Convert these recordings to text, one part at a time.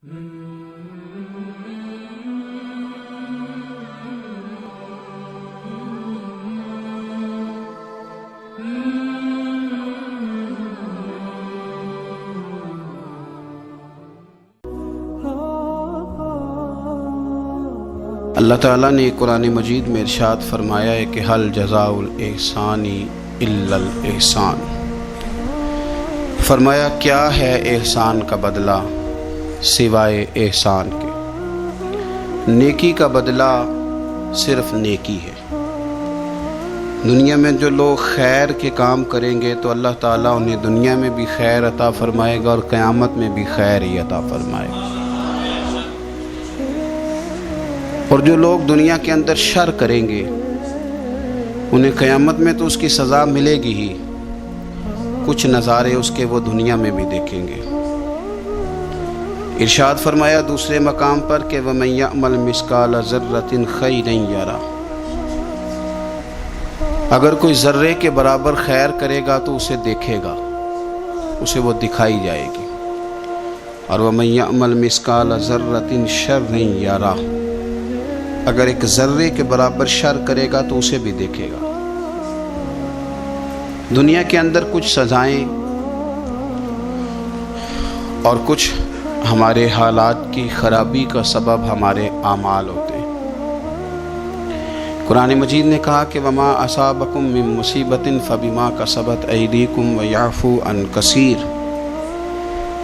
اللہ تعالیٰ نے قرآن مجید میں ارشاد فرمایا ہے کہ حل جزاء الاحسان الا الاحسان، فرمایا کیا ہے احسان کا بدلہ سوائے احسان کے، نیکی کا بدلہ صرف نیکی ہے۔ دنیا میں جو لوگ خیر کے کام کریں گے تو اللہ تعالیٰ انہیں دنیا میں بھی خیر عطا فرمائے گا اور قیامت میں بھی خیر ہی عطا فرمائے گا۔ اور جو لوگ دنیا کے اندر شر کریں گے انہیں قیامت میں تو اس کی سزا ملے گی ہی، کچھ نظارے اس کے وہ دنیا میں بھی دیکھیں گے۔ ارشاد فرمایا دوسرے مقام پر کہ وَمَن يَعْمَلْ مِثْقَالَ ذَرَّةٍ خَيْرًا يَرَهُ، اگر کوئی ذرے کے برابر خیر کرے گا تو اسے دیکھے گا، اسے وہ دکھائی جائے گی۔ اور وَمَن يَعْمَلْ مِثْقَالَ ذَرَّةٍ شَرًّا يَرَهُ، اگر ایک ذرے کے برابر شر کرے گا تو اسے بھی دیکھے گا۔ دنیا کے اندر کچھ سزائیں اور کچھ ہمارے حالات کی خرابی کا سبب ہمارے اعمال ہوتے ہیں۔ قرآن مجید نے کہا کہ وما اصابکم من مصیبت فبما کسبت ایدیکم ویعفو عن کثیر،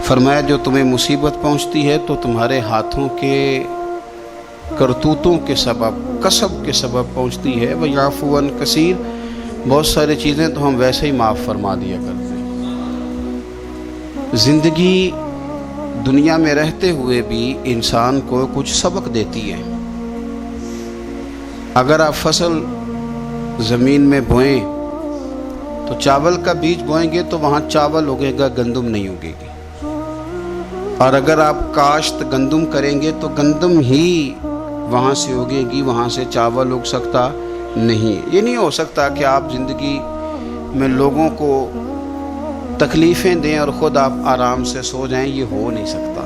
فرمایا جو تمہیں مصیبت پہنچتی ہے تو تمہارے ہاتھوں کے کرتوتوں کے سبب، کسب کے سبب پہنچتی ہے۔ ویعفو عن کثیر، بہت ساری چیزیں تو ہم ویسے ہی معاف فرما دیا کرتے ہیں۔ زندگی دنیا میں رہتے ہوئے بھی انسان کو کچھ سبق دیتی ہے۔ اگر آپ فصل زمین میں بوئیں تو چاول کا بیج بوئیں گے تو وہاں چاول اگے گا، گندم نہیں اگے گی۔ اور اگر آپ کاشت گندم کریں گے تو گندم ہی وہاں سے اگے گی، وہاں سے چاول اگ سکتا نہیں۔ یہ نہیں ہو سکتا کہ آپ زندگی میں لوگوں کو تکلیفیں دیں اور خود آپ آرام سے سو جائیں، یہ ہو نہیں سکتا،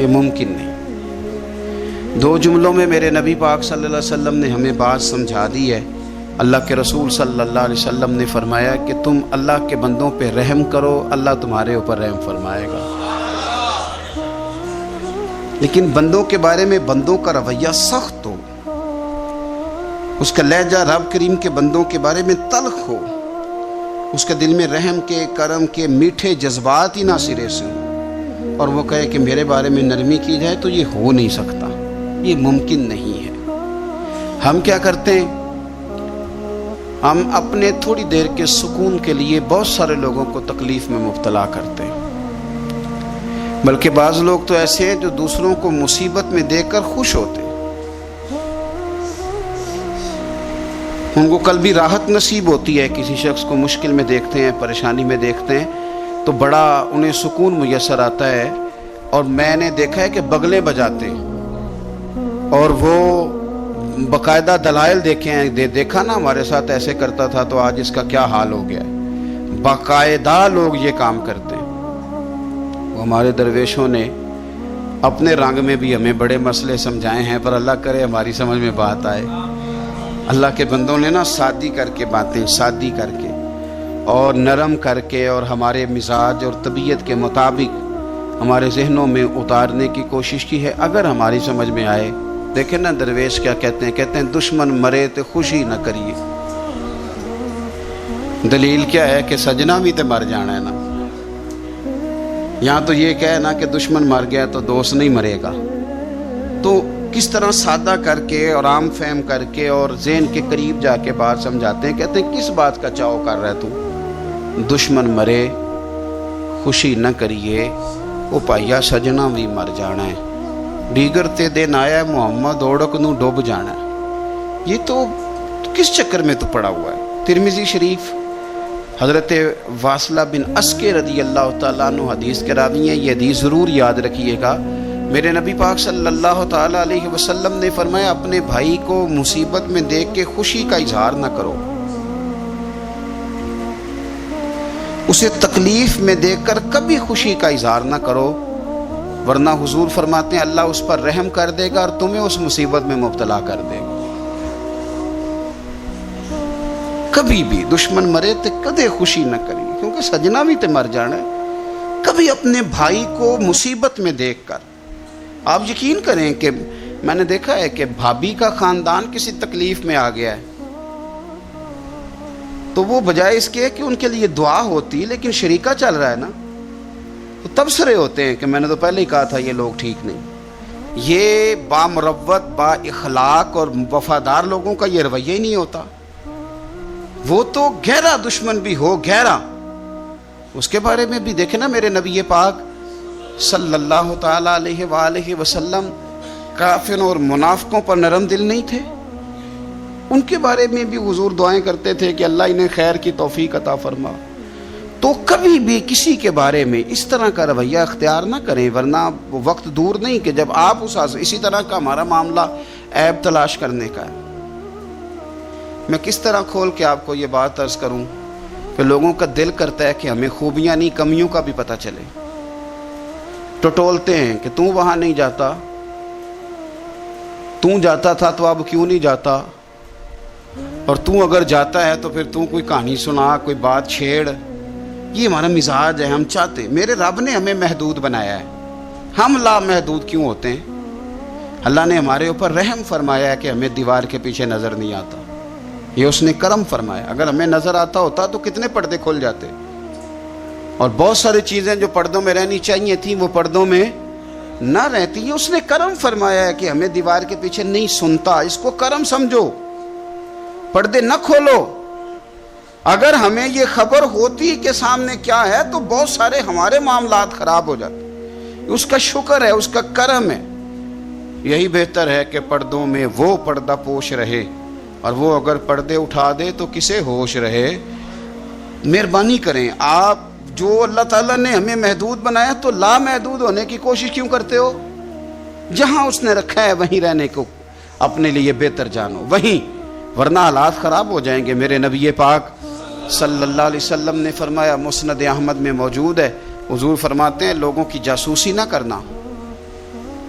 یہ ممکن نہیں۔ دو جملوں میں میرے نبی پاک صلی اللہ علیہ وسلم نے ہمیں بات سمجھا دی ہے۔ اللہ کے رسول صلی اللہ علیہ وسلم نے فرمایا کہ تم اللہ کے بندوں پہ رحم کرو، اللہ تمہارے اوپر رحم فرمائے گا۔ لیکن بندوں کے بارے میں بندوں کا رویہ سخت ہو، اس کا لہجہ رب کریم کے بندوں کے بارے میں تلخ ہو، اس کے دل میں رحم کے، کرم کے میٹھے جذبات ہی نہ سرے سے ہوں، اور وہ کہے کہ میرے بارے میں نرمی کی جائے، تو یہ ہو نہیں سکتا، یہ ممکن نہیں ہے۔ ہم کیا کرتے ہیں؟ ہم اپنے تھوڑی دیر کے سکون کے لیے بہت سارے لوگوں کو تکلیف میں مبتلا کرتے ہیں، بلکہ بعض لوگ تو ایسے ہیں جو دوسروں کو مصیبت میں دیکھ کر خوش ہوتے ہیں، ان کو قلبی راحت نصیب ہوتی ہے۔ کسی شخص کو مشکل میں دیکھتے ہیں، پریشانی میں دیکھتے ہیں تو بڑا انہیں سکون میسر آتا ہے، اور میں نے دیکھا ہے کہ بغلیں بجاتے ہیں اور وہ باقاعدہ دلائل دیکھے ہیں، دیکھا نا ہمارے ساتھ ایسے کرتا تھا تو آج اس کا کیا حال ہو گیا ہے۔ باقاعدہ لوگ یہ کام کرتے ہیں۔ ہمارے درویشوں نے اپنے رنگ میں بھی ہمیں بڑے مسئلے سمجھائے ہیں، پر اللہ کرے ہماری سمجھ میں بات آئے۔ اللہ کے بندوں نے نا سادی کر کے باتیں، سادی کر کے اور نرم کر کے اور ہمارے مزاج اور طبیعت کے مطابق ہمارے ذہنوں میں اتارنے کی کوشش کی ہے۔ اگر ہماری سمجھ میں آئے، دیکھیں نا درویش کیا کہتے ہیں دشمن مرے تو خوشی نہ کریے۔ دلیل کیا ہے کہ سجنا بھی تو مر جانا ہے نا، یہاں تو یہ کہے نا کہ دشمن مر گیا تو دوست نہیں مرے گا۔ تو کس طرح سادہ کر کے اور عام فہم کر کے اور ذہن کے قریب جا کے بات سمجھاتے ہیں، کہتے ہیں کس بات کا چاؤ کر رہا ہے تو؟ دشمن مرے خوشی نہ کریے، وہ پائیا سجنا بھی مر جانا ہے، دیگر تے دن آیا محمد اوڑک نو ڈوب جانا ہے۔ یہ تو کس چکر میں تو پڑا ہوا ہے؟ ترمذی شریف حضرت واصلہ بن اسکے رضی اللہ تعالیٰ عنہ حدیث کے راوی ہیں، یہ حدیث ضرور یاد رکھیے گا۔ میرے نبی پاک صلی اللہ تعالیٰ علیہ وسلم نے فرمایا اپنے بھائی کو مصیبت میں دیکھ کے خوشی کا اظہار نہ کرو، اسے تکلیف میں دیکھ کر کبھی خوشی کا اظہار نہ کرو، ورنہ حضور فرماتے ہیں اللہ اس پر رحم کر دے گا اور تمہیں اس مصیبت میں مبتلا کر دے گا۔ کبھی بھی دشمن مرے تو کدے خوشی نہ کری، کیونکہ سجنا بھی تے مر جانا ہے۔ کبھی اپنے بھائی کو مصیبت میں دیکھ کر، آپ یقین کریں کہ میں نے دیکھا ہے کہ بھابھی کا خاندان کسی تکلیف میں آ گیا ہے تو وہ بجائے اس کے کہ ان کے لیے دعا ہوتی، لیکن شریکہ چل رہا ہے نا، تو تبصرے ہوتے ہیں کہ میں نے تو پہلے ہی کہا تھا یہ لوگ ٹھیک نہیں۔ یہ بامروت، با اخلاق اور وفادار لوگوں کا یہ رویہ ہی نہیں ہوتا۔ وہ تو گہرا دشمن بھی ہو، گہرا، اس کے بارے میں بھی دیکھیں نا، میرے نبی پاک صلی اللہ تعالی علیہ وآلہ وسلم کافروں اور منافقوں پر نرم دل نہیں تھے؟ ان کے بارے میں بھی حضور دعائیں کرتے تھے کہ اللہ انہیں خیر کی توفیق عطا فرما۔ تو کبھی بھی کسی کے بارے میں اس طرح کا رویہ اختیار نہ کریں، ورنہ وہ وقت دور نہیں کہ جب آپ اسی طرح کا ہمارا معاملہ عیب تلاش کرنے کا ہے۔ میں کس طرح کھول کے آپ کو یہ بات عرض کروں کہ لوگوں کا دل کرتا ہے کہ ہمیں خوبیاں نہیں کمیوں کا بھی پتہ چلے۔ ٹٹولتے ہیں کہ تم وہاں نہیں جاتا، تم جاتا تھا تو اب کیوں نہیں جاتا، اور تم اگر جاتا ہے تو پھر تم کوئی کہانی سنا، کوئی بات چھیڑ۔ یہ ہمارا مزاج ہے، ہم چاہتے، میرے رب نے ہمیں محدود بنایا ہے، ہم لامحدود کیوں ہوتے ہیں؟ اللہ نے ہمارے اوپر رحم فرمایا ہے کہ ہمیں دیوار کے پیچھے نظر نہیں آتا، یہ اس نے کرم فرمایا۔ اگر ہمیں نظر آتا ہوتا تو کتنے پردے کھل جاتے، اور بہت ساری چیزیں جو پردوں میں رہنی چاہیے تھیں وہ پردوں میں نہ رہتی ہیں۔ اس نے کرم فرمایا ہے کہ ہمیں دیوار کے پیچھے نہیں سنتا، اس کو کرم سمجھو، پردے نہ کھولو۔ اگر ہمیں یہ خبر ہوتی کہ سامنے کیا ہے تو بہت سارے ہمارے معاملات خراب ہو جاتے۔ اس کا شکر ہے، اس کا کرم ہے۔ یہی بہتر ہے کہ پردوں میں وہ پردہ پوش رہے، اور وہ اگر پردے اٹھا دے تو کسے ہوش رہے۔ مہربانی کریں، آپ جو اللہ تعالیٰ نے ہمیں محدود بنایا تو لامحدود ہونے کی کوشش کیوں کرتے ہو؟ جہاں اس نے رکھا ہے وہیں رہنے کو اپنے لیے بہتر جانو، وہیں، ورنہ حالات خراب ہو جائیں گے۔ میرے نبی پاک صلی اللہ علیہ وسلم نے فرمایا، مسند احمد میں موجود ہے، حضور فرماتے ہیں لوگوں کی جاسوسی نہ کرنا،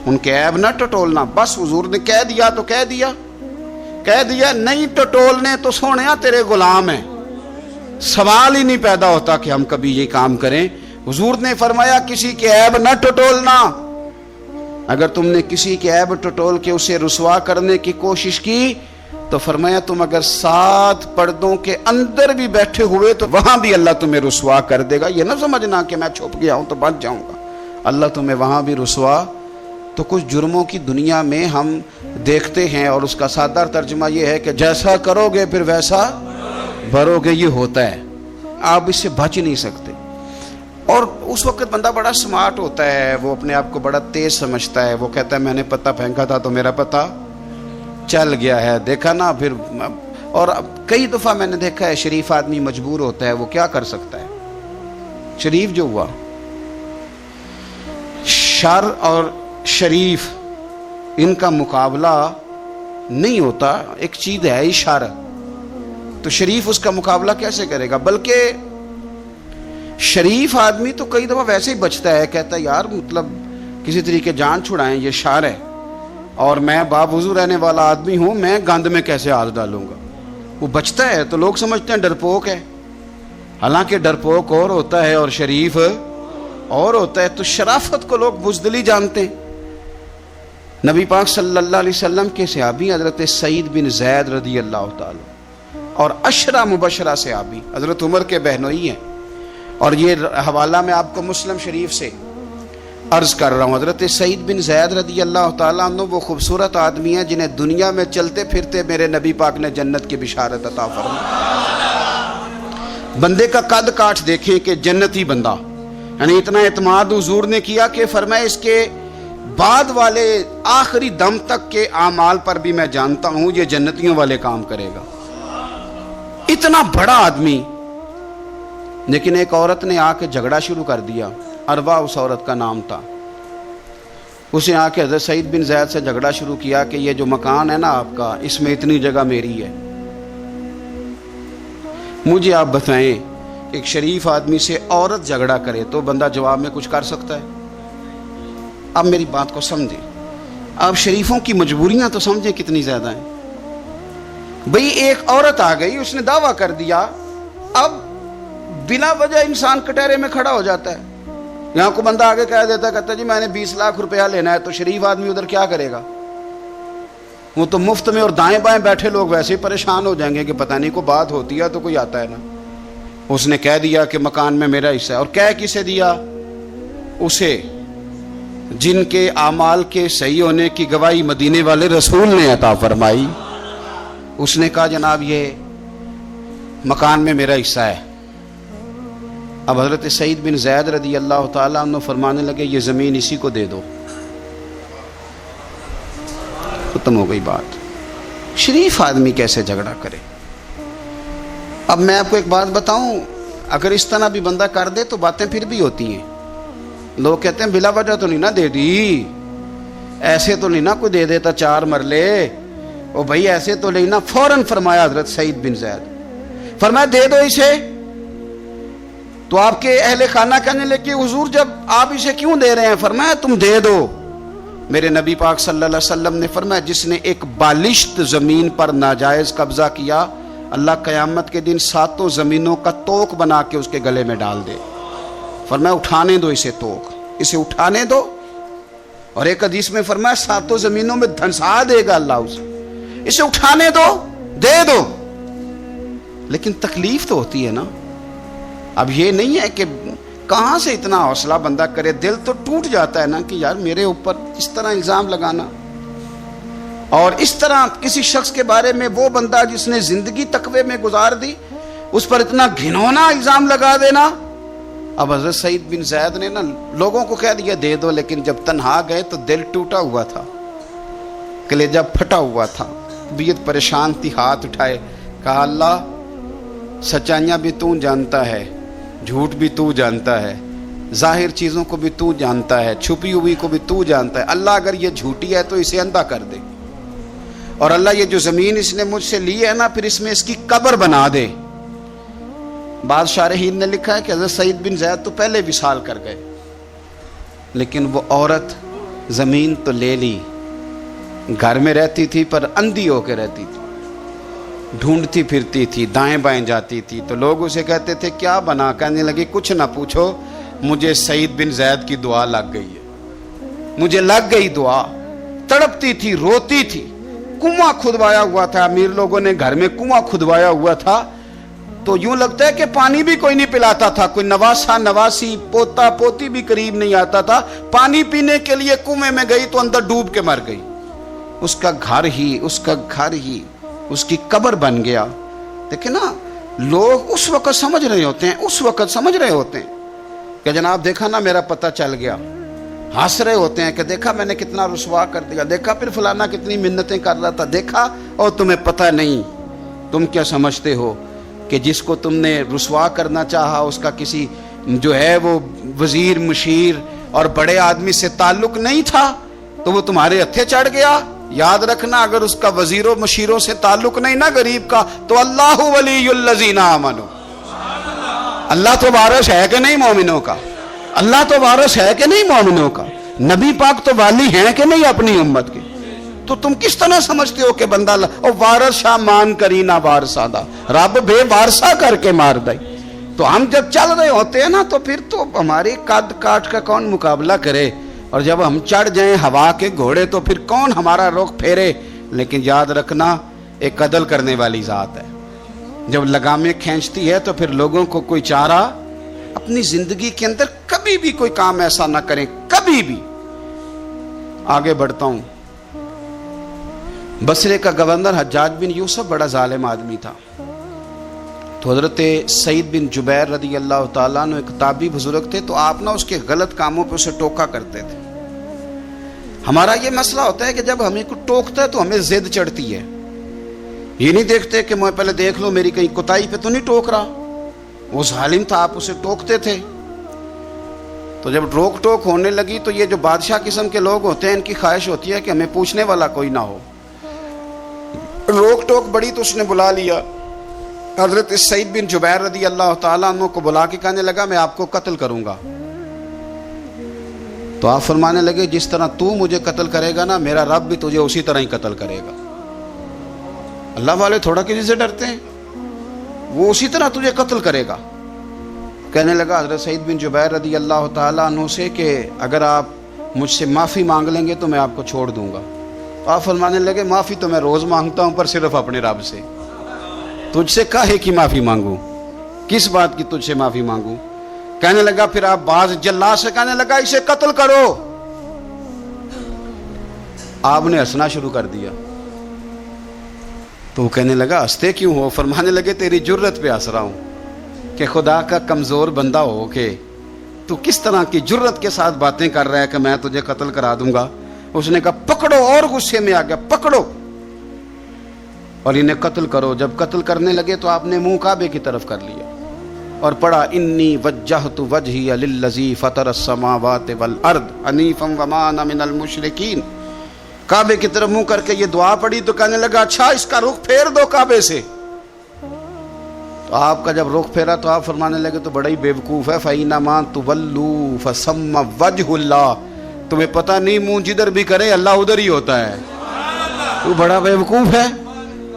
ان کے عیب نہ ٹٹولنا۔ بس حضور نے کہہ دیا تو کہہ دیا، نہیں ٹٹولنے تو سونیا تیرے غلام ہیں۔ سوال ہی نہیں پیدا ہوتا کہ ہم کبھی یہ کام کریں۔ حضور نے فرمایا کسی کے عیب نہ ٹٹولنا۔ اگر تم نے کسی کے عیب ٹٹول کے اسے رسوا کرنے کی کوشش کی تو فرمایا تم اگر 7 پردوں کے اندر بھی بیٹھے ہوئے تو وہاں بھی اللہ تمہیں رسوا کر دے گا۔ یہ نہ سمجھنا کہ میں چھپ گیا ہوں تو بچ جاؤں گا، اللہ تمہیں وہاں بھی رسوا۔ تو کچھ جرموں کی دنیا میں ہم دیکھتے ہیں اور اس کا سادہ ترجمہ یہ ہے کہ جیسا کرو گے پھر ویسا بھرو گے، یہ ہوتا ہے، آپ اس سے بچ نہیں سکتے۔ اور اس وقت بندہ بڑا سمارٹ ہوتا ہے، وہ اپنے آپ کو بڑا تیز سمجھتا ہے، وہ کہتا ہے میں نے پتہ پھینکا تھا تو میرا پتہ چل گیا ہے، دیکھا نا پھر۔ اور کئی دفعہ میں نے دیکھا ہے شریف آدمی مجبور ہوتا ہے، وہ کیا کر سکتا ہے؟ شریف جو ہوا، شر اور شریف ان کا مقابلہ نہیں ہوتا، ایک چیز ہے اشارہ، تو شریف اس کا مقابلہ کیسے کرے گا؟ بلکہ شریف آدمی تو کئی دفعہ ویسے ہی بچتا ہے، کہتا ہے یار مطلب کسی طریقے جان چھڑائیں، یہ شر ہے اور میں باوضو رہنے والا آدمی ہوں، میں گند میں کیسے ہاتھ ڈالوں گا؟ وہ بچتا ہے تو لوگ سمجھتے ہیں ڈرپوک ہے، حالانکہ ڈرپوک اور ہوتا ہے اور شریف اور ہوتا ہے۔ تو شرافت کو لوگ بزدلی جانتے ہیں۔ نبی پاک صلی اللہ علیہ وسلم کے صحابی حضرت سعید بن زید رضی اللہ تعالی اور 10 مبشرہ صحابی حضرت عمر کے بہنوئی ہیں، اور یہ حوالہ میں آپ کو مسلم شریف سے عرض کر رہا ہوں۔ حضرت سعید بن زید رضی اللہ تعالیٰ عنہ وہ خوبصورت آدمی ہیں جنہیں دنیا میں چلتے پھرتے میرے نبی پاک نے جنت کی بشارت عطا فرمائی۔ بندے کا قد کاٹ دیکھیں کہ جنتی بندہ، یعنی اتنا اعتماد حضور نے کیا کہ فرمایا اس کے بعد والے آخری دم تک کے اعمال پر بھی میں جانتا ہوں یہ جنتیوں والے کام کرے گا۔ اتنا بڑا آدمی، لیکن ایک عورت نے آ کے جھگڑا شروع کر دیا، اروا اس عورت کا نام تھا۔ اسے آ کے حضرت سعید بن زید سے جھگڑا شروع کیا کہ یہ جو مکان ہے نا آپ کا، اس میں اتنی جگہ میری ہے، مجھے آپ بتائیں ایک شریف آدمی سے عورت جھگڑا کرے تو بندہ جواب میں کچھ کر سکتا ہے؟ اب میری بات کو سمجھیں، اب شریفوں کی مجبوریاں تو سمجھیں کتنی زیادہ ہیں. بھئی ایک عورت آ گئی، اس نے دعویٰ کر دیا، اب بلا وجہ انسان کٹہرے میں کھڑا ہو جاتا ہے. یہاں کو بندہ آگے کہہ دیتا، کہتا جی میں نے 20 لاکھ روپیہ لینا ہے، تو شریف آدمی ادھر کیا کرے گا؟ وہ تو مفت میں، اور دائیں بائیں بیٹھے لوگ ویسے ہی پریشان ہو جائیں گے کہ پتہ نہیں کوئی بات ہوتی ہے تو کوئی آتا ہے نا. اس نے کہہ دیا کہ مکان میں میرا حصہ ہے، اور کہہ کسے دیا؟ اسے جن کے اعمال کے صحیح ہونے کی گواہی مدینے والے رسول نے عطا فرمائی. اس نے کہا جناب یہ مکان میں میرا حصہ ہے. اب حضرت سعید بن زید رضی اللہ تعالیٰ عنہ فرمانے لگے یہ زمین اسی کو دے دو. ختم ہو گئی بات. شریف آدمی کیسے جھگڑا کرے؟ اب میں آپ کو ایک بات بتاؤں، اگر اس طرح بھی بندہ کر دے تو باتیں پھر بھی ہوتی ہیں. لوگ کہتے ہیں بلا وجہ تو نہیں نہ دے دی، ایسے تو نہیں نہ کوئی دے دیتا 4 مرلے، او بھائی ایسے تو نہیں نہ. فوراً فرمایا حضرت سعید بن زید، فرمایا دے دو اسے. تو آپ کے اہل خانہ کہنے لگے حضور جب آپ اسے کیوں دے رہے ہیں؟ فرمایا تم دے دو. میرے نبی پاک صلی اللہ علیہ وسلم نے فرمایا جس نے ایک بالشت زمین پر ناجائز قبضہ کیا، اللہ قیامت کے دن 7 زمینوں کا توق بنا کے اس کے گلے میں ڈال دے. فرمایا اٹھانے دو اسے، توق اسے اٹھانے دو. اور ایک حدیث میں فرمایا 7 زمینوں میں دھنسا دے گا اللہ اسے اٹھانے دو، دے دو. لیکن تکلیف تو ہوتی ہے نا. اب یہ نہیں ہے کہ کہاں سے اتنا حوصلہ بندہ کرے، دل تو ٹوٹ جاتا ہے نا کہ یار میرے اوپر اس طرح الزام لگانا، اور اس طرح کسی شخص کے بارے میں وہ بندہ جس نے زندگی تقوی میں گزار دی اس پر اتنا گھنونا الزام لگا دینا. اب حضرت سعید بن زید نے نا لوگوں کو کہہ دیا دے دو، لیکن جب تنہا گئے تو دل ٹوٹا ہوا تھا، کلیجہ پھٹا ہوا تھا، طبیعت پریشان تھی. ہاتھ اٹھائے، کہا اللہ سچائیاں بھی تو جانتا ہے، جھوٹ بھی تو جانتا ہے، ظاہر چیزوں کو بھی تو جانتا ہے، چھپی ہوئی کو بھی تو جانتا ہے. اللہ اگر یہ جھوٹی ہے تو اسے اندھا کر دے، اور اللہ یہ جو زمین اس نے مجھ سے لی ہے نا پھر اس میں اس کی قبر بنا دے. بعض شارحین نے لکھا ہے کہ حضرت سعید بن زید تو پہلے وصال کر گئے، لیکن وہ عورت زمین تو لے لی، گھر میں رہتی تھی پر اندھی ہو کے رہتی تھی، ڈھونڈتی پھرتی تھی، دائیں بائیں جاتی تھی. تو لوگ اسے کہتے تھے کیا بنا؟ کہنے لگی کچھ نہ پوچھو، مجھے سعید بن زید کی دعا لگ گئی ہے، مجھے لگ گئی دعا. تڑپتی تھی، روتی تھی. کنواں کھدوایا ہوا تھا، امیر لوگوں نے گھر میں کنواں کھدوایا ہوا تھا، تو یوں لگتا ہے کہ پانی بھی کوئی نہیں پلاتا تھا، کوئی نواسا نواسی پوتا پوتی بھی قریب نہیں آتا تھا. پانی پینے کے لیے کنویں میں گئی تو اندر ڈوب کے مر گئی. اس کا گھر ہی اس کی قبر بن گیا. دیکھیں نا، لوگ اس وقت سمجھ رہے ہوتے ہیں کہ جناب دیکھا نا میرا پتہ چل گیا. ہنس رہے ہوتے ہیں کہ دیکھا میں نے کتنا رسوا کر دیا، دیکھا پھر فلانا کتنی منتیں کر رہا تھا، دیکھا. اور تمہیں پتہ نہیں، تم کیا سمجھتے ہو کہ جس کو تم نے رسوا کرنا چاہا اس کا کسی جو ہے وہ وزیر مشیر اور بڑے آدمی سے تعلق نہیں تھا تو وہ تمہارے ہتھے چڑھ گیا. یاد رکھنا اگر اس کا وزیروں مشیروں سے تعلق نہیں نا غریب کا، تو اللہ ولی الذین آمنوا، اللہ تو وارث ہے کہ نہیں مومنوں کا؟ اللہ تو وارث ہے کہ نہیں مومنوں کا؟ نبی پاک تو والی ہیں کہ نہیں اپنی امت کے؟ تو تم کس طرح سمجھتے ہو کہ بندہ او وارث شاہ مان کرینا وارثہ دا، رب بے وارثہ کر کے مار دائی. تو ہم جب چل رہے ہوتے ہیں نا تو پھر تو ہماری قد کاٹ کا کون مقابلہ کرے، اور جب ہم چڑھ جائیں ہوا کے گھوڑے تو پھر کون ہمارا رخ پھیرے. لیکن یاد رکھنا ایک عدل کرنے والی ذات ہے، جب لگامیں کھینچتی ہے تو پھر لوگوں کو کوئی چارہ. اپنی زندگی کے اندر کبھی بھی کوئی کام ایسا نہ کریں، کبھی بھی. آگے بڑھتا ہوں. بصرے کا گورنر حجاج بن یوسف بڑا ظالم آدمی تھا. تو حضرت سعید بن جبیر رضی اللہ تعالیٰ عنہ ایک تابعی بزرگ تھے، تو آپ نہ اس کے غلط کاموں پہ اسے ٹوکا کرتے تھے. ہمارا یہ مسئلہ ہوتا ہے کہ جب ہمیں کوئی ٹوکتا ہے تو ہمیں ضد چڑھتی ہے. یہ نہیں دیکھتے کہ میں پہلے دیکھ لوں میری کہیں کوتاہی پہ تو نہیں ٹوک رہا. وہ ظالم تھا، آپ اسے ٹوکتے تھے. تو جب روک ٹوک ہونے لگی تو یہ جو بادشاہ قسم کے لوگ ہوتے ہیں ان کی خواہش ہوتی ہے کہ ہمیں پوچھنے والا کوئی نہ ہو. روک ٹوک بڑی تو اس نے بلا لیا حضرت سعید بن جبیر رضی اللہ تعالیٰ عنہ کو، بلا کے کہنے لگا میں آپ کو قتل کروں گا. تو تو آپ فرمانے لگے جس طرح تو مجھے قتل کرے گا نا، میرا رب بھی تجھے اسی طرح ہی قتل کرے گا۔ اللہ والے تھوڑا کسی سے ڈرتے ہیں، وہ اسی طرح تجھے قتل کرے گا۔ کہنے لگا حضرت سعید بن جبیر رضی اللہ تعالیٰ عنہ سے کہ اگر آپ مجھ سے معافی مانگ لیں گے تو میں آپ کو چھوڑ دوں گا۔ آپ فرمانے لگے معافی تو میں روز مانگتا ہوں، پر صرف اپنے رب سے، تجھ سے کاہے کی معافی مانگوں، کس بات کی تجھ سے معافی مانگوں؟ کہنے لگا پھر آپ باز جلا سے کہنے لگا اسے قتل کرو۔ آپ نے ہنسنا شروع کر دیا، تو وہ کہنے لگا ہنستے کیوں ہو؟ فرمانے لگے تیری جرت پہ ہنس رہا ہوں کہ خدا کا کمزور بندہ ہو کے تو کس طرح کی جرت کے ساتھ باتیں کر رہا ہے کہ میں تجھے قتل کرا دوں گا۔ اس نے کہا پکڑو، اور غصے میں آ گیا، پکڑو اور انہیں قتل کرو۔ جب قتل کرنے لگے تو آپ نے منہ کعبے کی طرف کر لیا اور پڑھا انی وجہت وجہی للذی فطر السماوات والارض حنیفا وما انا من المشرکین۔ کعبے کی طرف منہ کر کے یہ دعا پڑھی تو کہنے لگا اچھا اس کا رخ پھیر دو کعبے سے۔ تو آپ کا جب رخ پھیرا تو آپ فرمانے لگے تو بڑا ہی بیوقوف ہے، فَإِنَّمَا تُوَلُّوا فَثَمَّ وَجْهُ اللَّهِ، تمہیں پتہ نہیں منہ جدھر بھی کرے اللہ ادھر ہی ہوتا ہے۔ تو بڑا بیوقوف ہے،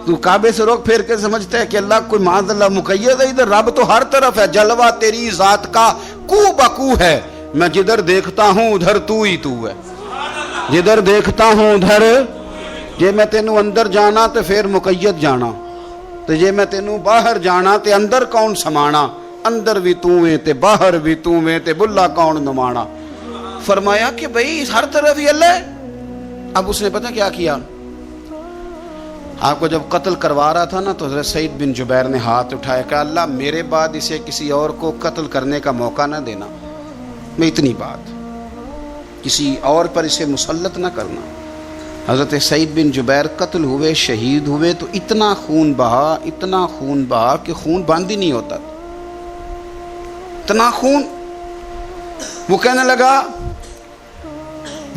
تو کعبے سے رخ پھیر کے سمجھتا ہے کہ اللہ کوئی معاذ اللہ مقید ہے، ادھر رب تو ہر طرف ہے، جلوہ تیری ذات کا کو بکو ہے، میں جدھر دیکھتا ہوں ادھر تو ہی تو ہے، جدھر دیکھتا ہوں ادھر، جے میں تینوں اندر جانا تو پھر مقید جانا، تو جے میں تینوں باہر جانا تے اندر کون سمانا، اندر بھی تو ہے تے باہر بھی تو ہے تے بلا کون نمانا۔ فرمایا کہ بھئی ہر طرف ہی اللہ ہے۔ اب اس نے پتہ کیا کیا، آپ کو جب قتل کروا رہا تھا نا تو حضرت سعید بن جبیر نے ہاتھ اٹھایا کہ اللہ میرے بعد اسے کسی اور کو قتل کرنے کا موقع نہ دینا، میں اتنی بات کسی اور پر اسے مسلط نہ کرنا۔ حضرت سعید بن جبیر قتل ہوئے، شہید ہوئے تو اتنا خون بہا، اتنا خون بہا کہ خون بند ہی نہیں ہوتا، اتنا خون۔ وہ کہنے لگا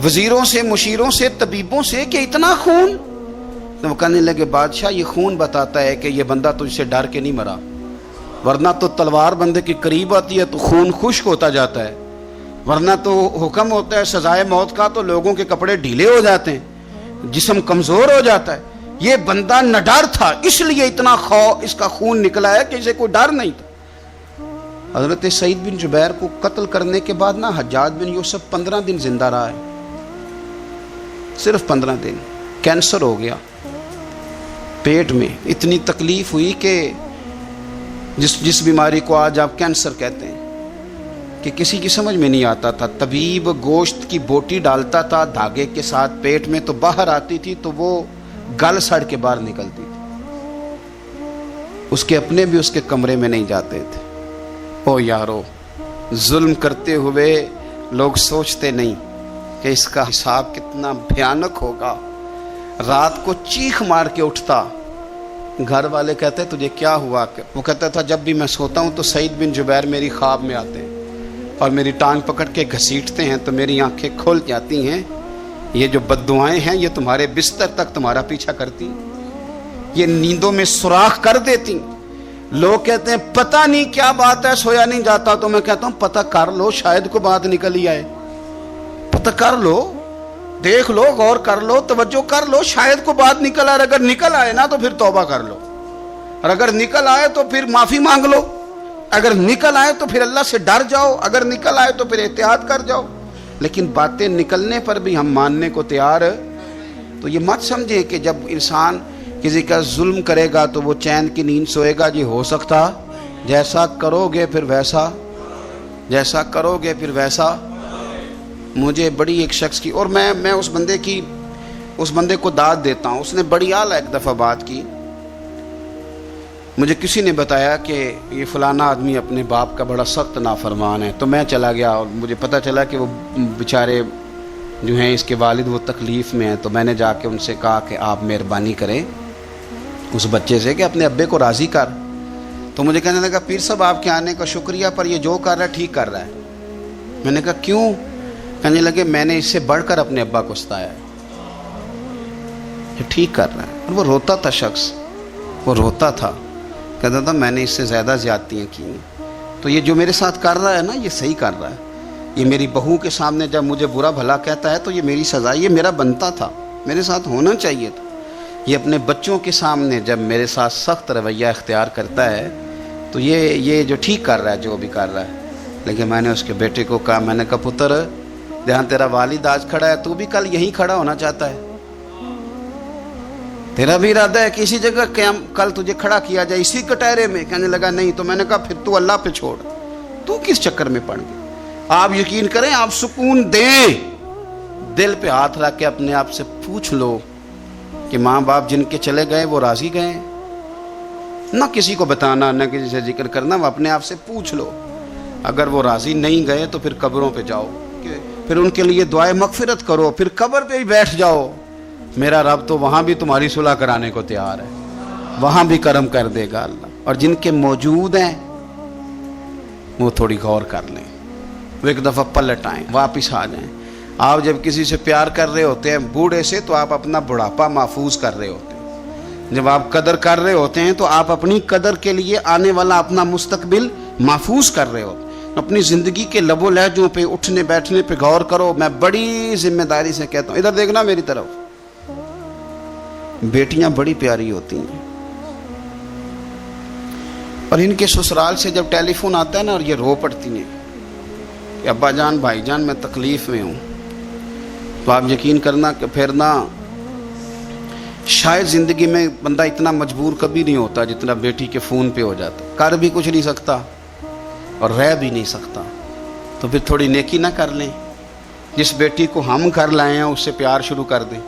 وزیروں سے، مشیروں سے، طبیبوں سے کہ اتنا خون؟ تو وہ کہنے لگے بادشاہ یہ خون بتاتا ہے کہ یہ بندہ تجھ سے ڈر کے نہیں مرا، ورنہ تو تلوار بندے کے قریب آتی ہے تو خون خشک ہوتا جاتا ہے، ورنہ تو حکم ہوتا ہے سزائے موت کا تو لوگوں کے کپڑے ڈھیلے ہو جاتے ہیں، جسم کمزور ہو جاتا ہے۔ یہ بندہ نہ ڈر تھا، اس لیے اتنا اس کا خون نکلا ہے کہ اسے کوئی ڈر نہیں تھا۔ حضرت سعید بن جبیر کو قتل کرنے کے بعد نا حجاج بن یوسف 15 دن زندہ رہا ہے، صرف 15 دن۔ کینسر ہو گیا پیٹ میں، اتنی تکلیف ہوئی کہ جس بیماری کو آج آپ کینسر کہتے ہیں کہ کسی کی سمجھ میں نہیں آتا تھا۔ طبیب گوشت کی بوٹی ڈالتا تھا دھاگے کے ساتھ پیٹ میں تو باہر آتی تھی تو وہ گل سڑ کے باہر نکلتی تھی، اس کے اپنے بھی اس کے کمرے میں نہیں جاتے تھے۔ او یارو، ظلم کرتے ہوئے لوگ سوچتے نہیں کہ اس کا حساب کتنا بھیانک ہوگا۔ رات کو چیخ مار کے اٹھتا، گھر والے کہتے تجھے کیا ہوا؟ وہ کہتا تھا جب بھی میں سوتا ہوں تو سعید بن جبیر میری خواب میں آتے ہیں اور میری ٹانگ پکڑ کے گھسیٹتے ہیں تو میری آنکھیں کھل جاتی ہیں، یہ جو بد دعائیں ہیں یہ تمہارے بستر تک تمہارا پیچھا کرتی، یہ نیندوں میں سوراخ کر دیتی۔ لوگ کہتے ہیں پتہ نہیں کیا بات ہے سویا نہیں جاتا، تو میں کہتا ہوں پتہ کر لو، شاید کو بات نکل ہی آئے، پتہ کر لو، دیکھ لو، غور کر لو، توجہ کر لو، شاید کو بات نکل آئے۔ اگر نکل آئے نا تو پھر توبہ کر لو، اور اگر نکل آئے تو پھر معافی مانگ لو، اگر نکل آئے تو پھر اللہ سے ڈر جاؤ، اگر نکل آئے تو پھر احتیاط کر جاؤ۔ لیکن باتیں نکلنے پر بھی ہم ماننے کو تیار، تو یہ مت سمجھیں کہ جب انسان کسی کا ظلم کرے گا تو وہ چین کی نیند سوئے گا۔ جی ہو سکتا، جیسا کرو گے پھر ویسا، جیسا کرو گے پھر ویسا۔ مجھے بڑی ایک شخص کی، اور میں اس بندے کو داد دیتا ہوں، اس نے بڑی اعلیٰ ایک دفعہ بات کی، مجھے کسی نے بتایا کہ یہ فلانا آدمی اپنے باپ کا بڑا سخت نافرمان ہے، تو میں چلا گیا اور مجھے پتہ چلا کہ وہ بیچارے جو ہیں اس کے والد وہ تکلیف میں ہیں، تو میں نے جا کے ان سے کہا کہ آپ مہربانی کریں اس بچے سے کہ اپنے ابے کو راضی کر۔ تو مجھے کہنے لگا پیر صاحب آپ کے آنے کا شکریہ، پر یہ جو کر رہا ہے ٹھیک کر رہا ہے۔ میں نے کہا کیوں؟ کہنے لگے میں نے اس سے بڑھ کر اپنے ابا کو ستایا ہے، یہ ٹھیک کر رہا ہے۔ اور وہ روتا تھا، شخص وہ روتا تھا، کہتا تھا میں نے اس سے زیادہ زیادتیاں کی ہیں، تو یہ جو میرے ساتھ کر رہا ہے نا یہ صحیح کر رہا ہے۔ یہ میری بہو کے سامنے جب مجھے برا بھلا کہتا ہے تو یہ میری سزا، یہ میرا بنتا تھا، میرے ساتھ ہونا چاہیے تھا۔ یہ اپنے بچوں کے سامنے جب میرے ساتھ سخت رویہ اختیار کرتا ہے تو یہ جو ٹھیک کر رہا ہے، جو بھی کر رہا ہے۔ لیکن میں نے اس کے بیٹے کو کہا، میں نے کہا پتر، جہاں تیرا والد آج کھڑا ہے تو بھی کل یہیں کھڑا ہونا چاہتا ہے، تیرا بھی ارادہ ہے کہ اسی جگہ کل تجھے کھڑا کیا جائے، اسی کٹہرے میں؟ کہنے لگا نہیں۔ تو میں نے کہا پھر تو اللہ پہ چھوڑ، تو کس چکر میں پڑ گئے؟ آپ یقین کریں، آپ سکون دیں، دل پہ ہاتھ رکھ کے اپنے آپ سے پوچھ لو کہ ماں باپ جن کے چلے گئے وہ راضی گئے؟ نہ کسی کو بتانا، نہ کسی سے ذکر کرنا، وہ اپنے آپ سے پوچھ لو۔ اگر وہ راضی نہیں گئے تو پھر قبروں پہ جاؤ، پھر ان کے لیے دعائے مغفرت کرو، پھر قبر پہ ہی بیٹھ جاؤ۔ میرا رب تو وہاں بھی تمہاری صلح کرانے کو تیار ہے، وہاں بھی کرم کر دے گا اللہ۔ اور جن کے موجود ہیں وہ تھوڑی غور کر لیں، وہ ایک دفعہ پلٹ آئیں، واپس آ جائیں۔ آپ جب کسی سے پیار کر رہے ہوتے ہیں بوڑھے سے، تو آپ اپنا بڑھاپا محفوظ کر رہے ہوتے ہیں۔ جب آپ قدر کر رہے ہوتے ہیں تو آپ اپنی قدر کے لیے آنے والا اپنا مستقبل محفوظ کر رہے ہوتے ہیں۔ اپنی زندگی کے لب و لہجوں پہ، اٹھنے بیٹھنے پہ غور کرو۔ میں بڑی ذمہ داری سے کہتا ہوں، ادھر دیکھنا میری طرف، بیٹیاں بڑی پیاری ہوتی ہیں، اور ان کے سسرال سے جب ٹیلی فون آتا ہے نا، اور یہ رو پڑتی ہیں کہ ابا جان، بھائی جان، میں تکلیف میں ہوں، تو آپ یقین کرنا کہ پھر نا، شاید زندگی میں بندہ اتنا مجبور کبھی نہیں ہوتا جتنا بیٹی کے فون پہ ہو جاتا۔ کر بھی کچھ نہیں سکتا اور رہ بھی نہیں سکتا، تو پھر تھوڑی نیکی نہ کر لیں؟ جس بیٹی کو ہم گھر لائے ہیں اس سے پیار شروع کر دیں،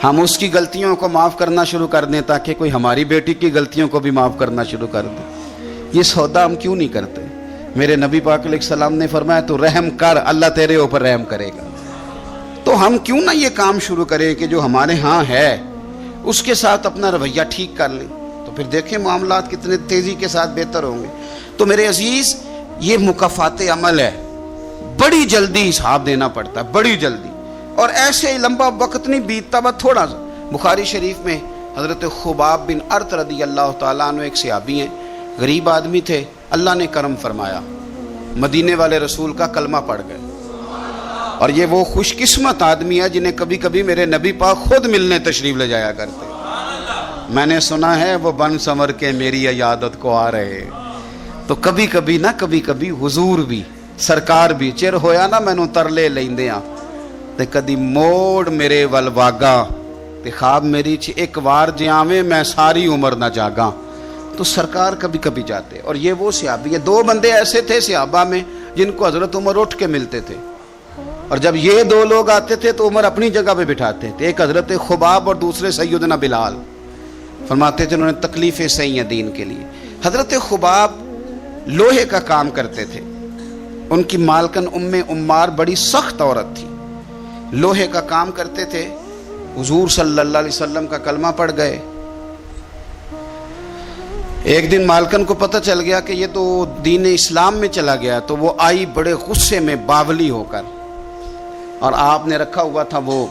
ہم اس کی غلطیوں کو معاف کرنا شروع کر دیں، تاکہ کوئی ہماری بیٹی کی غلطیوں کو بھی معاف کرنا شروع کر دے۔ یہ سودا ہم کیوں نہیں کرتے؟ میرے نبی پاک علیہ السلام نے فرمایا تو رحم کر، اللہ تیرے اوپر رحم کرے گا۔ تو ہم کیوں نہ یہ کام شروع کریں کہ جو ہمارے ہاں ہے اس کے ساتھ اپنا رویہ ٹھیک کر لیں، تو پھر دیکھیں معاملات کتنے تیزی کے ساتھ بہتر ہوں گے۔ تو میرے عزیز، یہ مکافات عمل ہے، بڑی جلدی حساب دینا پڑتا ہے، بڑی جلدی، اور ایسے ہی لمبا وقت نہیں بیتتا، بس تھوڑا سا۔ بخاری شریف میں حضرت خباب بن ارت رضی اللہ تعالیٰ عنہ ایک صحابی ہیں، غریب آدمی تھے، اللہ نے کرم فرمایا، مدینے والے رسول کا کلمہ پڑھ گئے، اور یہ وہ خوش قسمت آدمی ہے جنہیں کبھی کبھی میرے نبی پاک خود ملنے تشریف لے جایا کرتے۔ میں نے سنا ہے وہ بن سنور کے میری عیادت کو آ رہے، تو کبھی کبھی نہ کبھی کبھی حضور بھی، سرکار بھی چر ہویا نا مینوں ترلے لیندے آ، تے کدی موڑ میرے ول واگا، تے خواب میری چ ایک وار جیاویں میں ساری عمر نہ جاگاں۔ تو سرکار کبھی کبھی جاتے، اور یہ وہ صحابی ہیں۔ دو بندے ایسے تھے صحابہ میں جن کو حضرت عمر اٹھ کے ملتے تھے، اور جب یہ دو لوگ آتے تھے تو عمر اپنی جگہ پہ بٹھاتے تھے، ایک حضرت خباب اور دوسرے سیدنا بلال۔ فرماتے تھے انہوں نے تکلیفیں سہی ہیں دین کے لیے۔ حضرت خباب لوہے کا کام کرتے تھے، ان کی مالکن عمار بڑی سخت عورت تھی، لوہے کا کام کرتے تھے۔ حضور صلی اللہ علیہ وسلم کا کلمہ پڑھ گئے۔ ایک دن مالکن کو پتہ چل گیا کہ یہ تو دین اسلام میں چلا گیا، تو وہ آئی بڑے غصے میں باولی ہو کر، اور آپ نے رکھا ہوا تھا وہ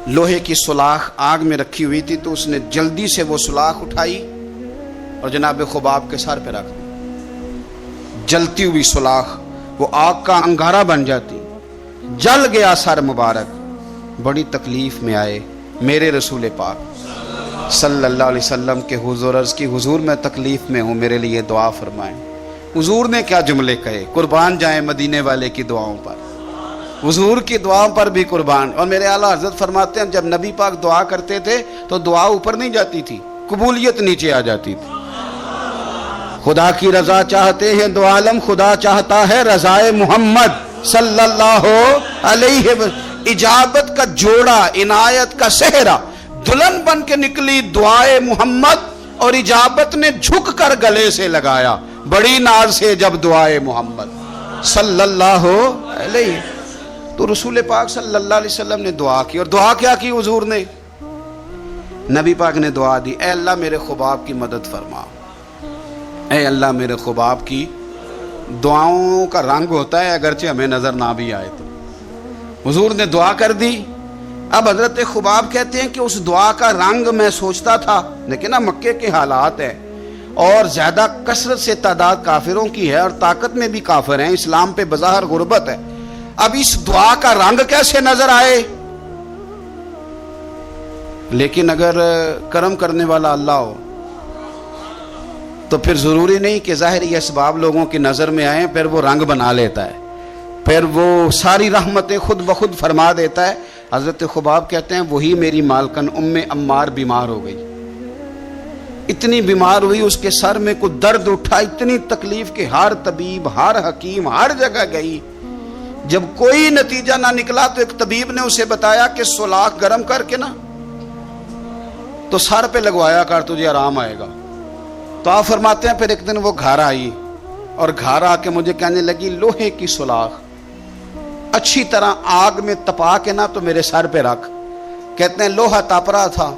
لوہے کی سلاخ آگ میں رکھی ہوئی تھی، تو اس نے جلدی سے وہ سلاخ اٹھائی اور جناب خباب کے سر پہ رکھ دی۔ جلتی ہوئی سلاخ وہ آگ کا انگارہ بن جاتی، جل گیا سر مبارک۔ بڑی تکلیف میں آئے میرے رسول پاک صلی اللہ علیہ وسلم کے حضور، عرض کی حضور میں تکلیف میں ہوں، میرے لیے دعا فرمائیں۔ حضور نے کیا جملے کہے، قربان جائیں مدینے والے کی دعاؤں پر، حضور کی دعاؤں پر بھی قربان۔ اور میرے اعلیٰ حضرت فرماتے ہیں جب نبی پاک دعا کرتے تھے تو دعا اوپر نہیں جاتی تھی، قبولیت نیچے آ جاتی تھی۔ خدا کی رضا چاہتے ہیں دو عالم، خدا چاہتا ہے رضائے محمد صلی اللہ علیہ وسلم۔ اجابت کا جوڑا، عنایت کا صحرا، دلہن بن کے نکلی دعائے محمد، اور اجابت نے جھک کر گلے سے لگایا بڑی ناز سے جب دعائے محمد صلی اللہ علیہ۔ تو رسول پاک صلی اللہ علیہ وسلم نے دعا کی، اور دعا کیا کی حضور نے؟ نبی پاک نے دعا دی، اے اللہ میرے خباب کی مدد فرما، اے اللہ میرے خباب کی۔ دعاؤں کا رنگ ہوتا ہے اگرچہ ہمیں نظر نہ بھی آئے، تو حضور نے دعا کر دی۔ اب حضرت خباب کہتے ہیں کہ اس دعا کا رنگ میں سوچتا تھا، لیکن نا مکے کے حالات ہیں، اور زیادہ کثرت سے تعداد کافروں کی ہے اور طاقت میں بھی کافر ہیں، اسلام پہ بظاہر غربت ہے، اب اس دعا کا رنگ کیسے نظر آئے؟ لیکن اگر کرم کرنے والا اللہ ہو تو پھر ضروری نہیں کہ ظاہری اسباب لوگوں کی نظر میں آئیں، پھر وہ رنگ بنا لیتا ہے، پھر وہ ساری رحمتیں خود بخود فرما دیتا ہے۔ حضرت خباب کہتے ہیں وہی میری مالکن عمار بیمار ہو گئی، اتنی بیمار ہوئی اس کے سر میں کوئی درد اٹھا، اتنی تکلیف کہ ہر طبیب ہر حکیم ہر جگہ گئی، جب کوئی نتیجہ نہ نکلا تو ایک طبیب نے اسے بتایا کہ سولاخ گرم کر کے نا تو سر پہ لگوایا کر، تجھے آرام آئے گا۔ تو آپ فرماتے ہیں پھر ایک دن وہ گھر آئی اور گھر آ کے مجھے کہنے لگی لوہے کی سولاخ اچھی طرح آگ میں تپا کے نا تو میرے سر پہ رکھ۔ کہتے ہیں لوہا تپ رہا تھا،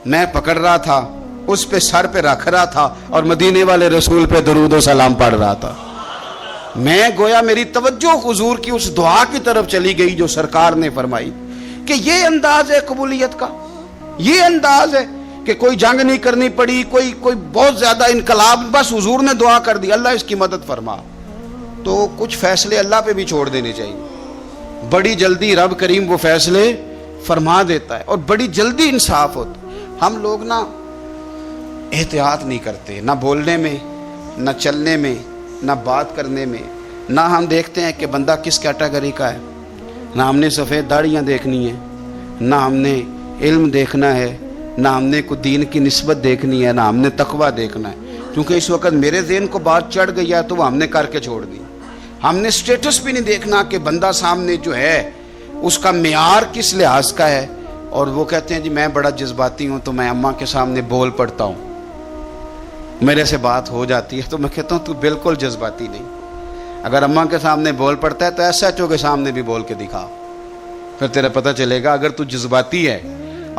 میں پکڑ رہا تھا، اس پہ سر پہ رکھ رہا تھا اور مدینے والے رسول پہ درود و سلام پڑھ رہا تھا۔ میں گویا میری توجہ حضور کی اس دعا کی طرف چلی گئی جو سرکار نے فرمائی کہ یہ انداز ہے قبولیت کا، یہ انداز ہے کہ کوئی جنگ نہیں کرنی پڑی، کوئی بہت زیادہ انقلاب، بس حضور نے دعا کر دی اللہ اس کی مدد فرما۔ تو کچھ فیصلے اللہ پہ بھی چھوڑ دینے چاہیے، بڑی جلدی رب کریم وہ فیصلے فرما دیتا ہے اور بڑی جلدی انصاف ہوتا۔ ہم لوگ نا احتیاط نہیں کرتے، نہ بولنے میں، نہ چلنے میں، نہ بات کرنے میں، نہ ہم دیکھتے ہیں کہ بندہ کس کیٹیگری کا ہے، نہ ہم نے سفید داڑیاں دیکھنی ہیں، نہ ہم نے علم دیکھنا ہے، نہ ہم نے کوئی دین کی نسبت دیکھنی ہے، نہ ہم نے تقویٰ دیکھنا ہے، کیونکہ اس وقت میرے ذہن کو بات چڑھ گئی ہے تو وہ ہم نے کر کے چھوڑ دی۔ ہم نے سٹیٹس بھی نہیں دیکھنا کہ بندہ سامنے جو ہے اس کا معیار کس لحاظ کا ہے، اور وہ کہتے ہیں جی میں بڑا جذباتی ہوں تو میں اماں کے سامنے بول پڑتا ہوں، میرے سے بات ہو جاتی ہے، تو میں کہتا ہوں تو بالکل جذباتی نہیں، اگر اماں کے سامنے بول پڑتا ہے تو ایس ایچ او کے سامنے بھی بول کے دکھا، پھر تیرے پتہ چلے گا۔ اگر تو جذباتی ہے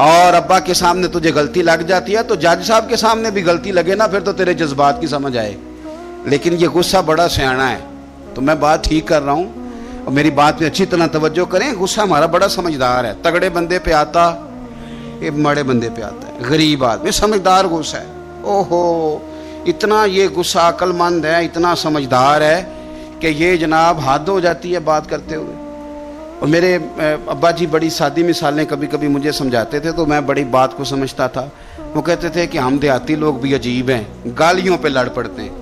اور ابا کے سامنے تجھے غلطی لگ جاتی ہے تو جج صاحب کے سامنے بھی غلطی لگے نا، پھر تو تیرے جذبات کی سمجھ آئے۔ لیکن یہ غصہ بڑا سیاںا ہے، تو میں بات ٹھیک کر رہا ہوں اور میری بات میں اچھی طرح توجہ کریں، غصہ ہمارا بڑا سمجھدار ہے، تگڑے بندے پہ آتا یہ مڑے بندے پہ آتا ہے، غریب آدمی سمجھدار غصہ ہے، اوہو اتنا یہ غصہ عقل مند ہے، اتنا سمجھدار ہے کہ یہ جناب حد ہو جاتی ہے بات کرتے ہوئے۔ اور میرے ابا جی بڑی سادی مثالیں کبھی کبھی مجھے سمجھاتے تھے تو میں بڑی بات کو سمجھتا تھا۔ وہ کہتے تھے کہ ہم دیہاتی لوگ بھی عجیب ہیں، گالیوں پہ لڑ پڑتے ہیں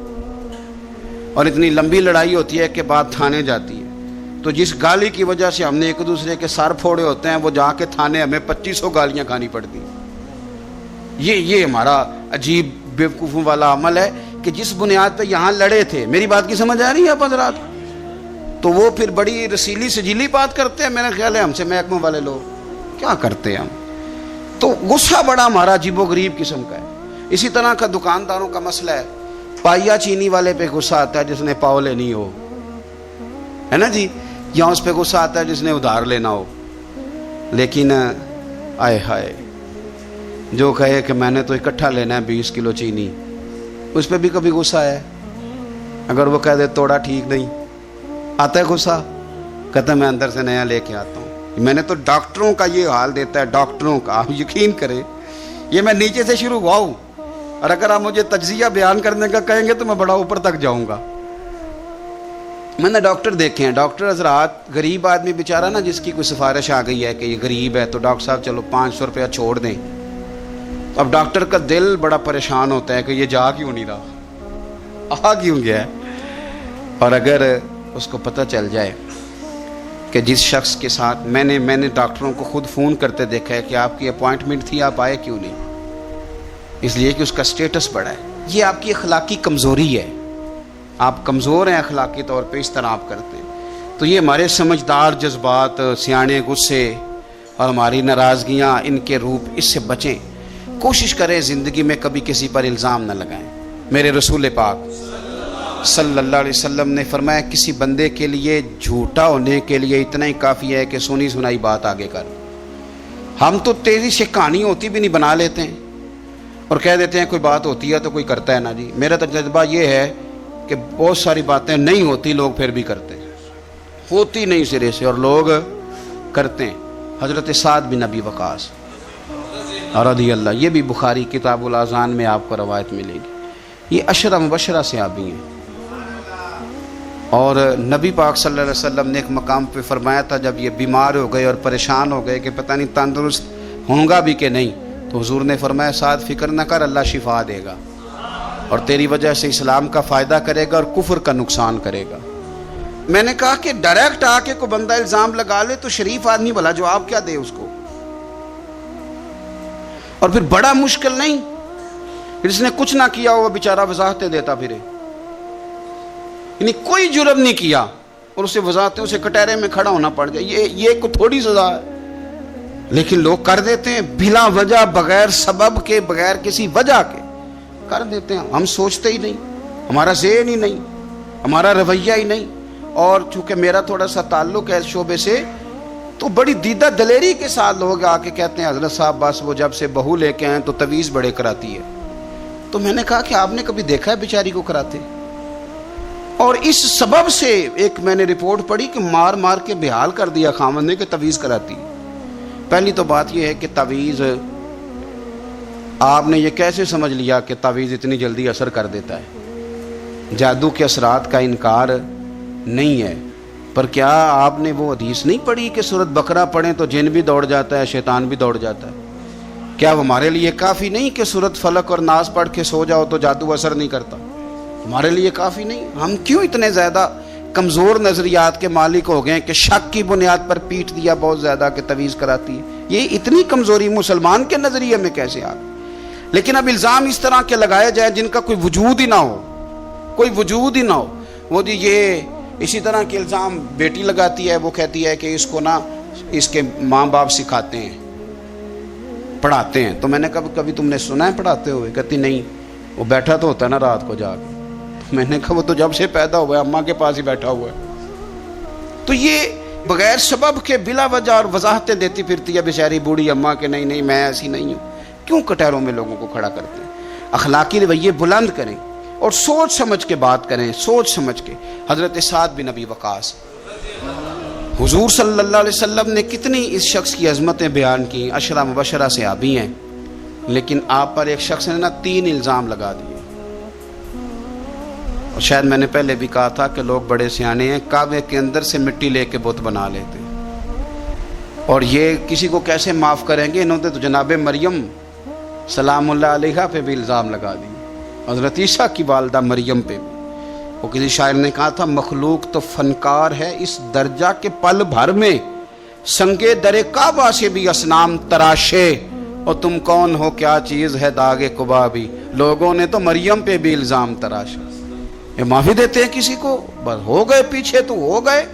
اور اتنی لمبی لڑائی ہوتی ہے کہ بات تھانے جاتی ہے، تو جس گالی کی وجہ سے ہم نے ایک دوسرے کے سر پھوڑے ہوتے ہیں وہ جا کے تھانے ہمیں 2500 گالیاں کھانی پڑتی ہیں۔ یہ ہمارا عجیب بیوقوفوں والا عمل ہے کہ جس بنیاد پہ یہاں لڑے تھے، میری بات کی سمجھ آ رہی ہے آپ حضرات؟ تو وہ پھر بڑی رسیلی سجیلی بات کرتے ہیں، میرا خیال ہے ہم سے محکموں والے لوگ کیا کرتے ہیں ہم، تو غصہ بڑا ہمارا عجیب و غریب قسم کا ہے۔ اسی طرح کا دکانداروں کا مسئلہ ہے، پائیا چینی والے پہ غصہ آتا ہے جس نے پاؤ لینی ہو، ہے نا جی، یا اس پہ غصہ آتا ہے جس نے ادھار لینا ہو، لیکن آئے ہائے جو کہے کہ میں نے تو اکٹھا لینا ہے 20 کلو چینی، اس پہ بھی کبھی غصہ ہے؟ اگر وہ کہہ دے توڑا ٹھیک نہیں، آتا ہے غصہ؟ کہتا ہے میں اندر سے نیا لے کے آتا ہوں۔ میں نے تو ڈاکٹروں کا یہ حال دیتا ہے، ڈاکٹروں کا، آپ یقین کریں یہ میں نیچے سے شروع ہوا ہوں، اور اگر آپ مجھے تجزیہ بیان کرنے کا کہیں گے تو میں بڑا اوپر تک جاؤں گا۔ میں نے ڈاکٹر دیکھے ہیں، ڈاکٹر حضرات، غریب آدمی بیچارہ نا جس کی کوئی سفارش آ گئی ہے کہ یہ غریب ہے تو ڈاکٹر صاحب چلو 500 روپیہ چھوڑ دیں، اب ڈاکٹر کا دل بڑا پریشان ہوتا ہے کہ یہ جا کیوں نہیں رہا، آ کیوں گیا ہے۔ اور اگر اس کو پتہ چل جائے کہ جس شخص کے ساتھ میں نے ڈاکٹروں کو خود فون کرتے دیکھا ہے کہ آپ کی اپوائنٹمنٹ تھی آپ آئے کیوں نہیں، اس لیے کہ اس کا سٹیٹس بڑا ہے، یہ آپ کی اخلاقی کمزوری ہے، آپ کمزور ہیں اخلاقی طور پہ، اس طرح آپ کرتے ہیں۔ تو یہ ہمارے سمجھدار جذبات، سیانے غصے اور ہماری ناراضگیاں، ان کے روپ، اس سے بچیں، کوشش کریں زندگی میں کبھی کسی پر الزام نہ لگائیں۔ میرے رسول پاک صلی اللہ علیہ وسلم نے فرمایا کسی بندے کے لیے جھوٹا ہونے کے لیے اتنا ہی کافی ہے کہ سنی سنائی بات آگے کر۔ ہم تو تیزی سے کہانی ہوتی بھی نہیں بنا لیتے ہیں اور کہہ دیتے ہیں کوئی بات ہوتی ہے تو کوئی کرتا ہے نا جی۔ میرا تجربہ یہ ہے کہ بہت ساری باتیں نہیں ہوتی، لوگ پھر بھی کرتے ہیں، ہوتی نہیں سرے سے اور لوگ کرتے ہیں۔ حضرت سعد بن ابی وقاص رضی اللہ، یہ بھی بخاری کتاب الاذان میں آپ کو روایت ملے گی، یہ عشرہ مبشرہ صحابی ہیں. اور نبی پاک صلی اللہ علیہ وسلم نے ایک مقام پہ فرمایا تھا جب یہ بیمار ہو گئے اور پریشان ہو گئے کہ پتہ نہیں تندرست ہوں گا بھی کہ نہیں، تو حضور نے فرمایا سعد فکر نہ کر، اللہ شفا دے گا اور تیری وجہ سے اسلام کا فائدہ کرے گا اور کفر کا نقصان کرے گا. میں نے کہا کہ ڈائریکٹ آ کے کوئی بندہ الزام لگا لے تو شریف آدمی بھلا جواب کیا دے اس کو؟ اور پھر بڑا مشکل نہیں، جس نے کچھ نہ کیا ہوا بیچارہ وضاحتیں دیتا پھرے، یعنی کوئی جرم نہیں کیا اور اسے وضاحتیں، اسے کٹہرے میں کھڑا ہونا پڑ جائے، یہ کوئی تھوڑی سزا ہے. لیکن لوگ کر دیتے ہیں بلا وجہ، بغیر سبب کے، بغیر کسی وجہ کے کر دیتے ہیں. ہم سوچتے ہی نہیں، ہمارا ذہن ہی نہیں، ہمارا رویہ ہی نہیں. اور چونکہ میرا تھوڑا سا تعلق ہے اس شعبے سے، تو بڑی دیدہ دلیری کے ساتھ لوگ آ کے کہتے ہیں حضرت صاحب بس وہ جب سے بہو لے کے آئیں تو تویز بڑے کراتی ہے. تو میں نے کہا کہ آپ نے کبھی دیکھا ہے بیچاری کو کراتے؟ اور اس سبب سے ایک میں نے رپورٹ پڑھی کہ مار مار کے بحال کر دیا خامد نے کہ تویز کراتی. پہلی تو بات یہ ہے کہ تویز، آپ نے یہ کیسے سمجھ لیا کہ تویز اتنی جلدی اثر کر دیتا ہے؟ جادو کے اثرات کا انکار نہیں ہے، پر کیا آپ نے وہ حدیث نہیں پڑھی کہ سورۃ بقرہ پڑھیں تو جن بھی دوڑ جاتا ہے، شیطان بھی دوڑ جاتا ہے؟ کیا وہ ہمارے لیے کافی نہیں کہ سورۃ فلق اور ناس پڑھ کے سو جاؤ تو جادو اثر نہیں کرتا؟ ہمارے لیے کافی نہیں؟ ہم کیوں اتنے زیادہ کمزور نظریات کے مالک ہو گئے کہ شک کی بنیاد پر پیٹ دیا بہت زیادہ کہ تویز کراتی ہے؟ یہ اتنی کمزوری مسلمان کے نظریے میں کیسے آ گئی؟ لیکن اب الزام اس طرح کے لگایا جائے جن کا کوئی وجود ہی نہ ہو، کوئی وجود ہی نہ ہو. وہ جی یہ اسی طرح کے الزام بیٹی لگاتی ہے، وہ کہتی ہے کہ اس کو نا اس کے ماں باپ سکھاتے ہیں، پڑھاتے ہیں. تو میں نے کبھی تم نے سنا ہے پڑھاتے ہوئے؟ کہتی نہیں، وہ بیٹھا تو ہوتا ہے نا رات کو جا کے. میں نے کہا وہ تو جب سے پیدا ہوا ہے اماں کے پاس ہی بیٹھا ہوا ہے. تو یہ بغیر سبب کے بلا وجہ اور وضاحتیں دیتی پھرتی ہے بیچاری بوڑھی اماں کے نہیں نہیں میں ایسی نہیں ہوں. کیوں کٹہروں میں لوگوں کو کھڑا کرتے ہیں؟ اخلاقی رویے بلند کریں اور سوچ سمجھ کے بات کریں، سوچ سمجھ کے. حضرت سعد بن ابی وقاص، حضور صلی اللہ علیہ وسلم نے کتنی اس شخص کی عظمتیں بیان کی. عشرہ مبشرہ صحابی ہیں، لیکن آپ پر ایک شخص نے نا 3 الزام لگا دیے. اور شاید میں نے پہلے بھی کہا تھا کہ لوگ بڑے سیانے ہیں، کعبے کے اندر سے مٹی لے کے بت بنا لیتے ہیں. اور یہ کسی کو کیسے معاف کریں گے؟ انہوں نے تو جناب مریم سلام اللہ علیہ پہ بھی الزام لگا دی، حضرت عیسیٰ کی والدہ مریم پہ بھی. وہ کسی شاعر نے کہا تھا مخلوق تو فنکار ہے اس درجہ کے پل بھر میں، سنگے در کعبہ سے بھی اصنام تراشے، اور تم کون ہو کیا چیز ہے داغ قبا بھی. لوگوں نے تو مریم پہ بھی الزام تراشا. یہ معافی دیتے ہیں کسی کو؟ بس ہو گئے پیچھے تو ہو گئے.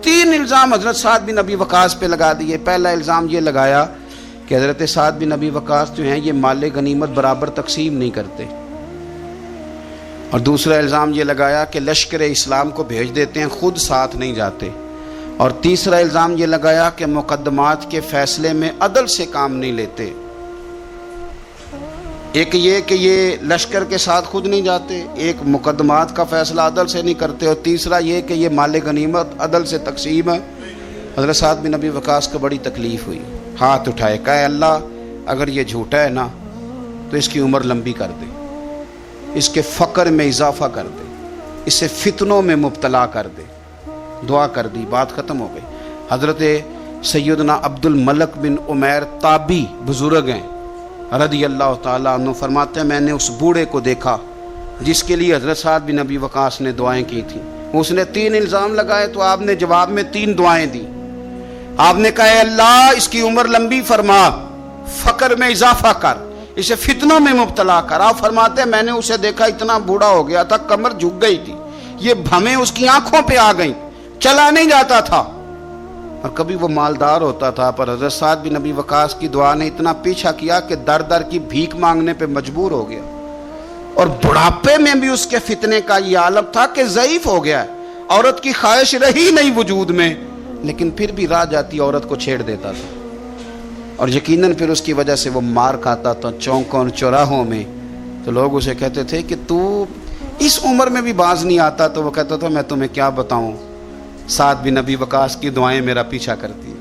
3 الزام حضرت سعد بن ابی وقاص پہ لگا دیے. پہلا الزام یہ لگایا کہ حضرت سعد بن ابی وقاص جو ہیں یہ مال غنیمت برابر تقسیم نہیں کرتے. اور دوسرا الزام یہ لگایا کہ لشکر اسلام کو بھیج دیتے ہیں، خود ساتھ نہیں جاتے. اور تیسرا الزام یہ لگایا کہ مقدمات کے فیصلے میں عدل سے کام نہیں لیتے. ایک یہ کہ یہ لشکر کے ساتھ خود نہیں جاتے، ایک مقدمات کا فیصلہ عدل سے نہیں کرتے، اور تیسرا یہ کہ یہ مال غنیمت عدل سے تقسیم ہے. حضرت سعد بن ابی وقاص کو بڑی تکلیف ہوئی، ہاتھ اٹھائے، کہا اللہ اگر یہ جھوٹا ہے نا تو اس کی عمر لمبی کر دے، اس کے فقر میں اضافہ کر دے، اسے فتنوں میں مبتلا کر دے. دعا کر دی، بات ختم ہو گئی. حضرت سیدنا عبد الملک بن عمیر تابی بزرگ ہیں رضی اللہ تعالیٰ عنہ، فرماتے ہیں میں نے اس بوڑھے کو دیکھا جس کے لیے حضرت سعد بن ابی وقاص نے دعائیں کی تھیں. اس نے 3 الزام لگائے تو آپ نے جواب میں 3 دعائیں دی. آپ نے کہا اے اللہ اس کی عمر لمبی فرما، فقر میں اضافہ کر، اسے فتنوں میں مبتلا کر. آپ فرماتے ہیں میں نے اسے دیکھا اتنا بوڑھا ہو گیا تھا، کمر جھک گئی تھی، یہ بھمیں اس کی آنکھوں پہ آ گئیں، چلا نہیں جاتا تھا. اور کبھی وہ مالدار ہوتا تھا، پر حضرت سعد بن ابی وقاص کی دعا نے اتنا پیچھا کیا کہ در در کی بھیک مانگنے پہ مجبور ہو گیا. اور بڑھاپے میں بھی اس کے فتنے کا یہ عالم تھا کہ ضعیف ہو گیا، عورت کی خواہش رہی نہیں وجود میں، لیکن پھر بھی راہ جاتی عورت کو چھیڑ دیتا تھا. اور یقیناً پھر اس کی وجہ سے وہ مار کھاتا تھا چوکوں اور چوراہوں میں. تو لوگ اسے کہتے تھے کہ تو اس عمر میں بھی باز نہیں آتا. تو وہ کہتا تھا میں تمہیں کیا بتاؤں، سعد بن ابی وقاص کی دعائیں میرا پیچھا کرتی،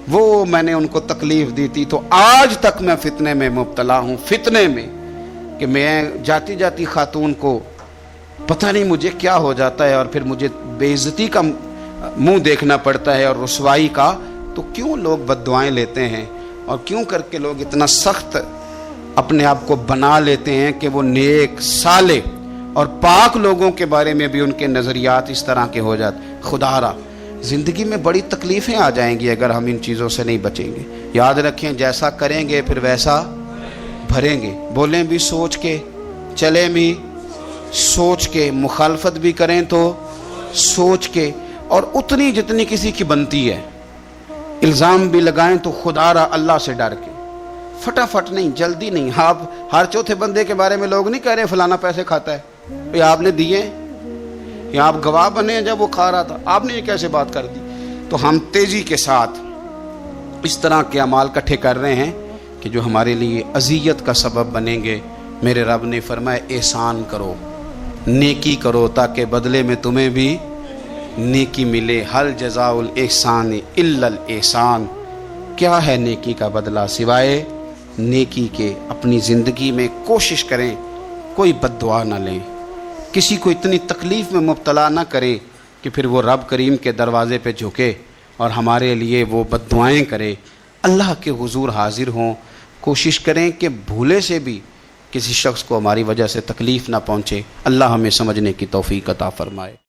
وہ میں نے ان کو تکلیف دی تھی تو آج تک میں فتنے میں مبتلا ہوں. فتنے میں کہ میں جاتی جاتی خاتون کو پتہ نہیں مجھے کیا ہو جاتا ہے اور پھر مجھے بے عزتی کا منہ دیکھنا پڑتا ہے اور رسوائی کا، تو کیوں لوگ بد دعائیں لیتے ہیں اور کیوں کر کے لوگ اتنا سخت اپنے آپ کو بنا لیتے ہیں کہ وہ نیک صالح اور پاک لوگوں کے بارے میں بھی ان کے نظریات اس طرح کے ہو جاتے۔ خدا را زندگی میں بڑی تکلیفیں آ جائیں گی اگر ہم ان چیزوں سے نہیں بچیں گے۔ یاد رکھیں، جیسا کریں گے پھر ویسا بھریں گے۔ بولیں بھی سوچ کے، چلیں بھی سوچ کے، مخالفت بھی کریں تو سوچ کے، اور اتنی جتنی کسی کی بنتی ہے۔ الزام بھی لگائیں تو خدا را اللہ سے ڈر کے، فٹافٹ نہیں، جلدی نہیں۔ آپ ہر چوتھے بندے کے بارے میں لوگ نہیں کہہ رہے فلانا پیسے کھاتا ہے، آپ نے دیے یا آپ گواہ بنے جب وہ کھا رہا تھا، آپ نے یہ کیسے بات کر دی؟ تو ہم تیزی کے ساتھ اس طرح کے اعمال اکٹھے کر رہے ہیں کہ جو ہمارے لیے اذیت کا سبب بنیں گے۔ میرے رب نے فرمایا احسان کرو، نیکی کرو تاکہ بدلے میں تمہیں بھی نیکی ملے۔ حل جزاء الاحسان الا الاحسان، کیا ہے نیکی کا بدلہ سوائے نیکی کے؟ اپنی زندگی میں کوشش کریں کوئی بد دعا نہ لیں، کسی کو اتنی تکلیف میں مبتلا نہ کریں کہ پھر وہ رب کریم کے دروازے پہ جھکے اور ہمارے لیے وہ بد دعائیں کرے۔ اللہ کے حضور حاضر ہوں، کوشش کریں کہ بھولے سے بھی کسی شخص کو ہماری وجہ سے تکلیف نہ پہنچے۔ اللہ ہمیں سمجھنے کی توفیق عطا فرمائے۔